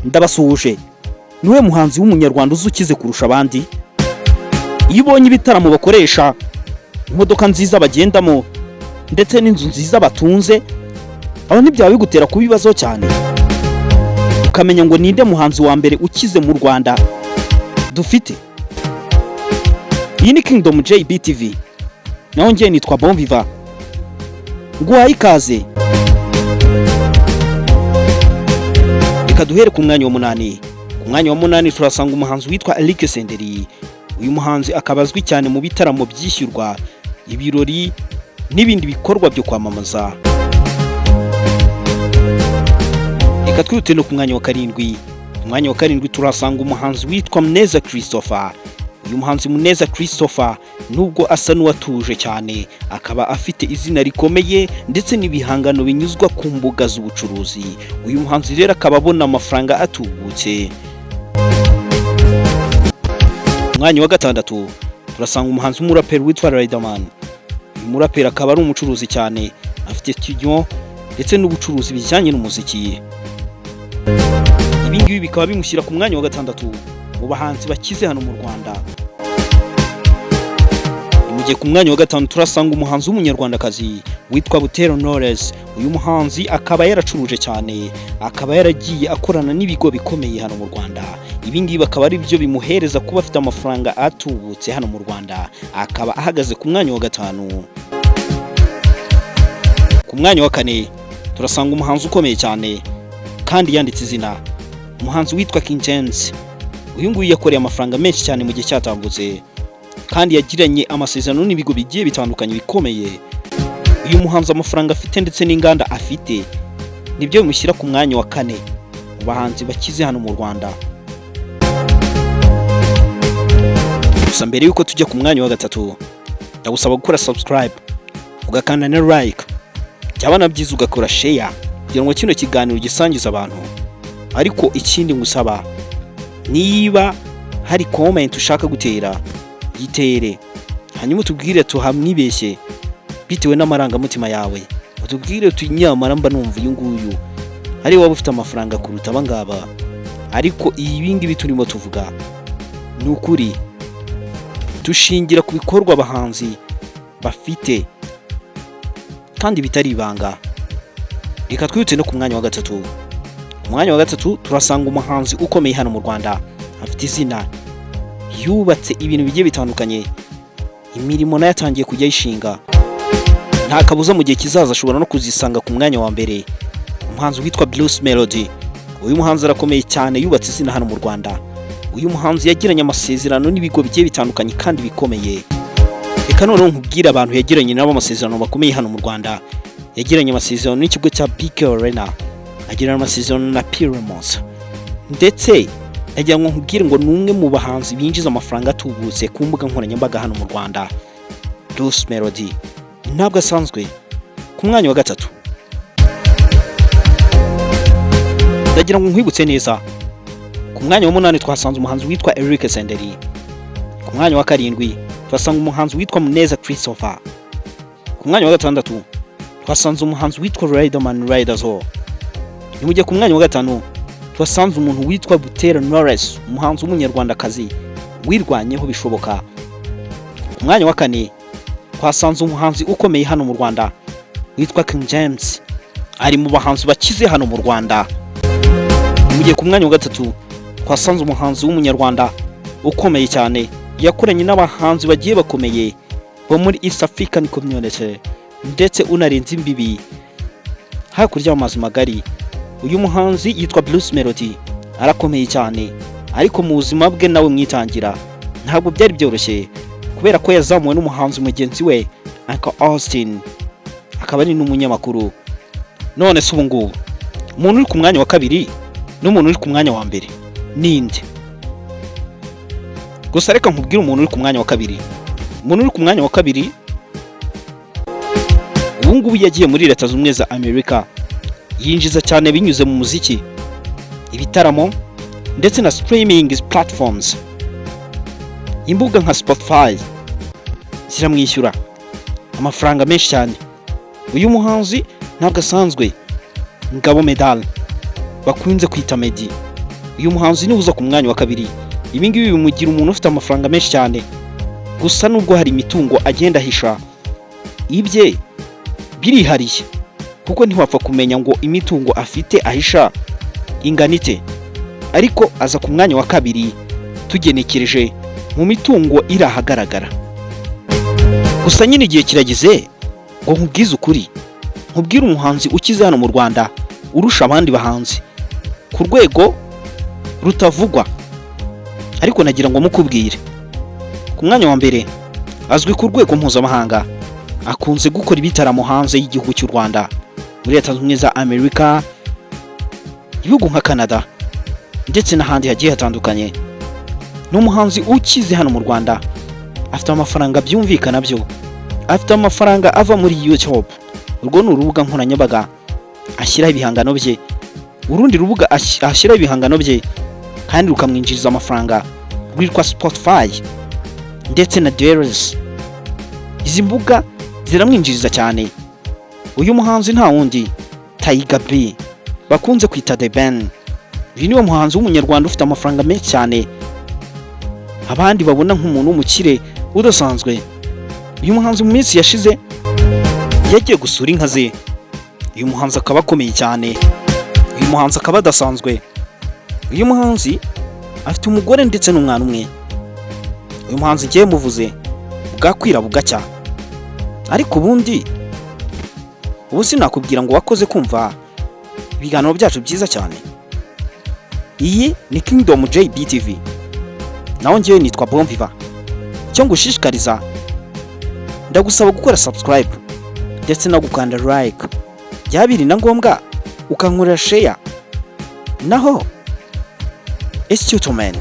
ndabasuhuje. Niwe muhanzi w'umunyarwanda uzukize kurusha abandi. Iyo ubonye ibitaramo bakoresha, imodoka nziza bagendamo ndetse n'inzu nziza batunze, aho ntibyawe bigutera kubibazo cyane, ukamenya ngo ninde muhanzi wa mbere ukize mu Rwanda dufite. Iyi ni Kingdom JBTV, naho njye nitwa Bon Viva. Nguhaye ikaze. Reka duhere ku mwanya wa 8. Ku mwanya wa 8 turasanga umuhanzi witwa Eric Senderi. Uyu muhanzi akabazwi cyane mu bitaramo byishyurwa, ibirori n'ibindi bikorwa byo kwamamaza. Reka twihute no ku mwanya wa 7. Ku mwanya wa 7 turasanga umuhanzi witwa Muneza Christopher. Uyu muhanzi Muneza Christopher nubwo asa n'uwatuje cyane, akaba afite izina rikomeye ndetse n'ibihangano binyuzwa ku mbuga z'ubucuruzi. Uyu muhanzi rero akaba abona amafaranga atubutse. Mwanya wa 6 turasanga umuhanzi w'umuraperi witwa Riderman. Uyu muraperi akaba ari umucuruzi cyane, afite studio ndetse n'ubucuruzi bijyanye n'umuziki. Ibingibi bikaba bimushyira ku mwanya wa 6 mu bahanzi bakize hano mu Rwanda. Mujye ku mwanya wa 5 turasanga umuhanzi w'umunyarwandakazi witwa Dore. Uyu muhanzi akaba yaracuruje cyane, akaba yaragiye akorana n'ibigo bikomeye hano mu Rwanda. Ibingibi bakaba ari byo bimuhereza kuba afite amafaranga atubutse hano mu Rwanda. Akaba ahagaze ku mwanya wa 5. Ku mwanya wa 4 turasanga umuhanzi ukomeye cyane kandi yanditse izina, umuhanzi witwa King James. Uyu nguyu yakoreye amafaranga menshi cyane mu gihe cyatambutse, kandi yagiranye amasezerano n'ibigo bigiye bitandukanye bikomeye. Uyu muhanzi amafaranga afite ndetse n'inganda afite nibyo bimushyira ku mwanya wa 4 mu bahanzi bakize hano mu Rwanda. Gusa mbere yuko tujya ku mwanya wa 3, ndagusaba gukora subscribe, ugakanda na like, cyabana byiza ugakora share kugira ngo kino kiganiro gisangiza abantu. Ariko ikindi ngusaba, niba hari comment ushaka gutera, yitere, hanyuma tubwire tuhamwibeshye bitewe n'amarangamutima yawe. Utubwire tunyamara mba numva uyu nguyu ari waba ufite amafaranga kuruta abangaba. Ariko ibingi biturimo tuvuga ni ukuri, dushingira ku bikorwa abahanzi bafite kandi bitari ibanga. Reka twihute no ku mwanya wa 3. Umwanya wa 3 turasanga umuhanzi ukomeye hano mu Rwanda, afite izina, yubatse ibintu bigiye bitandukanye, imirimo nayo yatangiye kujya yishinga. Nta kabuza mu gihe kizaza ashobora no kuzisanga ku mwanya wa mbere. Umuhanzi witwa Bruce Melody. Uyu muhanzi arakomeye cyane, yubatse izina hano mu Rwanda. Uyu muhanzi yagiranye amasezerano n'ibigo bigiye bitandukanye kandi bikomeye. Reka noneho nkubwira abantu yagiranye nabo amasezerano bakomeye hano mu Rwanda. Yagiranye amasezerano n'ikigo cya Big Arena, agirana amasezerano na Pyramus, ndetse yagira ngo nkubwire ngo numwe mu bahanzi binjiza amafaranga atubutse ku mbuga nkoranyambaga hano mu Rwanda. Bruce Melody ntabwo asanzwe. Ku mwanya wa 3 ndagira ngo nkwibutse neza, ku mwanya wa 8 twasanze umuhanzi witwa Eric Senderi. Ku mwanya wa 7 twasanga umuhanzi witwa Muneza Christopher. Ku mwanya wa 6 twasanze umuhanzi witwa Riderman Riderzo. Nimujye ku mwanya wa 5 twasanze umuntu witwa Dore, umuhanzi w'umunyarwandakazi wirwanyeho bishoboka. Ku mwanya wa 4 twasanze umuhanzi ukomeye hano mu Rwanda witwa King James, ari mu bahanzi bakize hano mu Rwanda. Nimujye ku mwanya wa 3 twasanze umuhanzi w'umunyarwanda ukomeye cyane, yakoranye n'abahanzi bagiye bakomeye bo muri East African Community ndetse unarenze imbibi hakurya y'amazi magari. Uyu muhanzi yitwa Bruce Melody, arakomeye cyane, ariko mu buzima bwe nawe mwitangira ntabwo byari byoroshye, kubera ko yazamuwe n'umuhanzi mugenzi we Uncle Austin, akaba ari n'umunyamakuru. None se ubu ngubu umuntu uri ku mwanya wa 2 n'umuntu uri ku mwanya wa 1 ninde? Gusa reka nkubwire umuntu uri ku mwanya wa 2. Umuntu uri ku mwanya wa 2 ubu ngubu yagiye muri Leta Zunze Ubumwe za Amerika, yinjiza cyane binyuze mu muziki, ibitaramo ndetse na streaming platforms. Imbuga nka Spotify ziramwishyura amafaranga menshi cyane. Uyu muhanzi ntabwo asanzwe. Ngabo Medal bakunze kwita Meddy, uyu muhanzi niwe uza ku mwanya wa kabiri. Ibi ngibi bimugira umuntu ufite amafaranga menshi cyane, gusa nubwo hari imitungo agenda ahisha, ibye birihariye kuko ntiwapfa kumenya ngo imitungo afite ahisha ingana ite, ariko aza ku mwanya wa kabiri tugenekereje mu mitungo iri ahagaragara. Gusa nyine igihe kirageze ngo nkubwize ukuri, nkubwire umuhanzi ukize hano mu Rwanda urusha abandi bahanzi ku rwego rutavugwa, ariko nagira ngo mukubwire. Ku mwanya wa mbere azwi ku rwego mpuzamahanga, akunze gukora ibitaramo hanze y'igihugu cy'u Rwanda, muri Leta Zunze Ubumwe za Amerika, ibihugu nka Canada ndetse n'ahandi hagiye hatandukanye. Ni umuhanzi ukize hano mu Rwanda, afite amafaranga byumvikana byo, afite amafaranga ava muri YouTube. Urwo ni urubuga nkoranyambaga ashyiraho ibihangano bye, urundi rubuga ashyiraho ibihangano bye kandi rukamwinjiriza amafaranga rwitwa Spotify ndetse na Dore. Izi mbuga ziramwinjiriza cyane. Uyu muhanzi nta wundi Tiger B bakunze kwita The Ben. Uyu niwe muhanzi w'umunyarwanda ufite amafaranga menshi cyane, abandi babona nk'umuntu w'umukire udasanzwe. Uyu muhanzi mu minsi yashize yagiye gusura inka ze. Uyu muhanzi akaba akomeye cyane, uyu muhanzi akaba adasanzwe. Uyu muhanzi afite umugore ndetse n'umwana umwe. Uyu muhanzi ngiye muvuze bwakwira bugacya, ariko ubundi ubu sinakubwira ngo wakoze kumva ibiganiro byacu byiza cyane. Iyi ni Kingdom JB TV, naho ngiye nitwa Bonviva. Cyo ngushishikariza, ndagusaba gukora subscribe ndetse no gukanda like, byabiri na ngombwa ukankorera share. Naho it's tutoman.